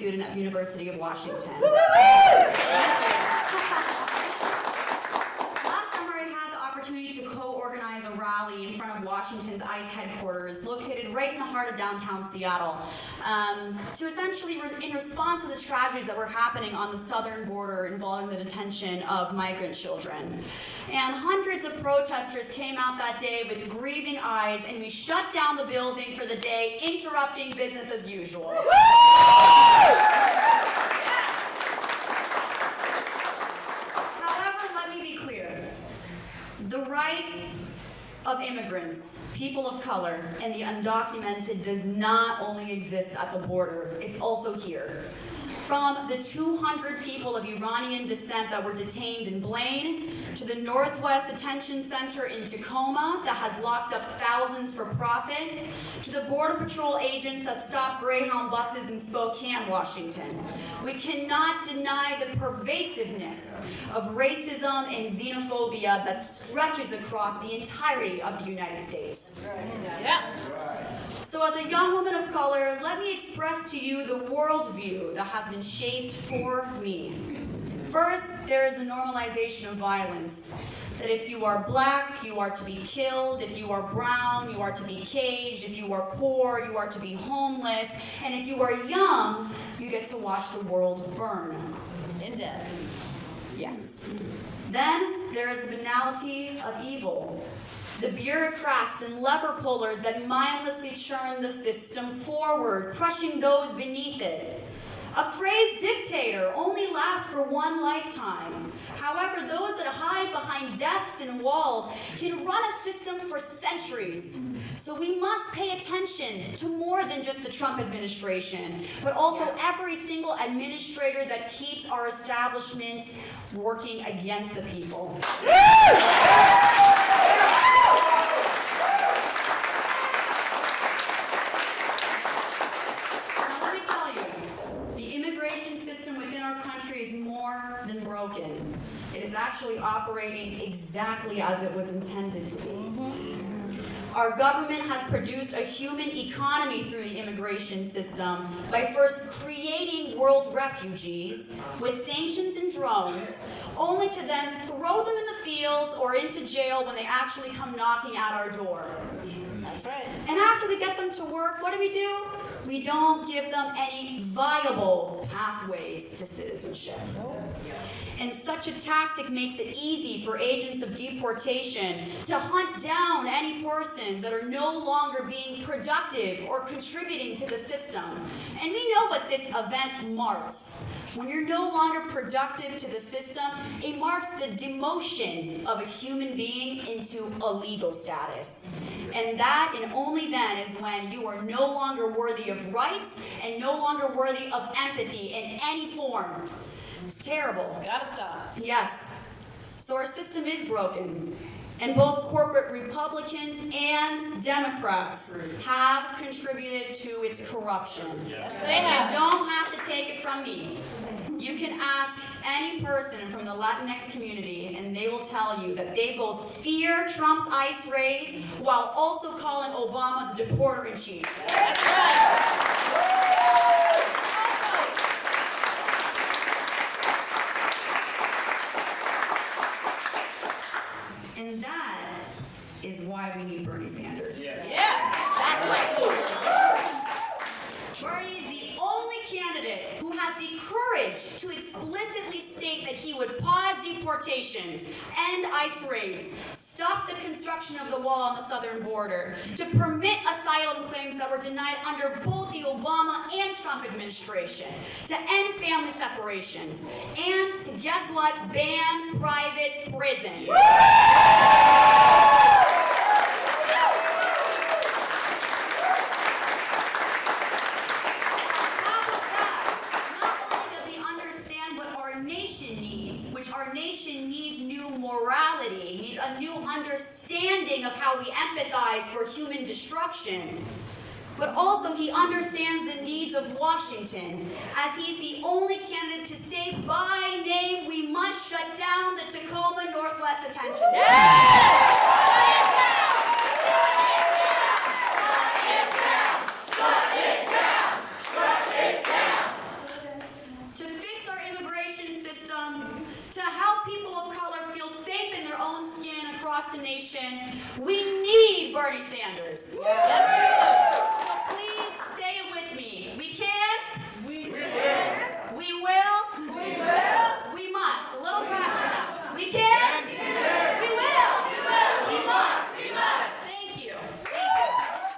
student at the University of Washington. To co-organize a rally in front of Washington's ICE headquarters, located right in the heart of downtown Seattle, to essentially, in response to the tragedies that were happening on the southern border involving the detention of migrant children. And hundreds of protesters came out that day with grieving eyes, and we shut down the building for the day, interrupting business as usual. However, let me be clear. The right of immigrants, people of color, and the undocumented does not only exist at the border, it's also here. From the 200 people of Iranian descent that were detained in Blaine, to the Northwest Detention Center in Tacoma that has locked up thousands for profit, to the Border Patrol agents that stop Greyhound buses in Spokane, Washington. We cannot deny the pervasiveness of racism and xenophobia that stretches across the entirety of the United States. Yeah. So as a young woman of color, let me express to you the worldview that has been shaped for me. First, there is the normalization of violence. That if you are black, you are to be killed. If you are brown, you are to be caged. If you are poor, you are to be homeless. And if you are young, you get to watch the world burn. In death. Yes. Then there is the banality of evil. The bureaucrats and lever pullers that mindlessly churn the system forward, crushing those beneath it. A crazed dictator only lasts for one lifetime. However, those that hide behind desks and walls can run a system for centuries. So we must pay attention to more than just the Trump administration, but also every single administrator that keeps our establishment working against the people. More than broken. It is actually operating exactly as it was intended to be. Our government has produced a human economy through the immigration system by first creating world refugees with sanctions and drones, only to then throw them in the fields or into jail when they actually come knocking at our door. That's right. And after we get them to work, what do? We don't give them any viable pathways to citizenship. And such a tactic makes it easy for agents of deportation to hunt down any persons that are no longer being productive or contributing to the system. And we know what this event marks. When you're no longer productive to the system, it marks the demotion of a human being into a legal status. And that, and only then, is when you are no longer worthy of rights and no longer worthy of empathy in any form. It's terrible. Gotta stop. Yes. So our system is broken. And both corporate Republicans and Democrats have contributed to its corruption. Yes, They don't have to take it from me. You can ask any person from the Latinx community, and they will tell you that they both fear Trump's ICE raids while also calling Obama the deporter-in-chief. That's right. And that is why we need Bernie Sanders. Yeah. That's why we need Bernie Sanders. Bernie is the only candidate who has the courage to explicitly state that he would pause deportations, end ICE raids, stop the construction of the wall on the southern border, to permit asylum claims that were denied under both the Obama and Trump administration, to end family separations, and to, guess what, ban private prisons. Morality, needs a new understanding of how we empathize for human destruction. But also he understands the needs of Washington, as he's the only candidate to say by name we must shut down the Tacoma Northwest Detention Center. across the nation. We need Bernie Sanders. Yes, we do.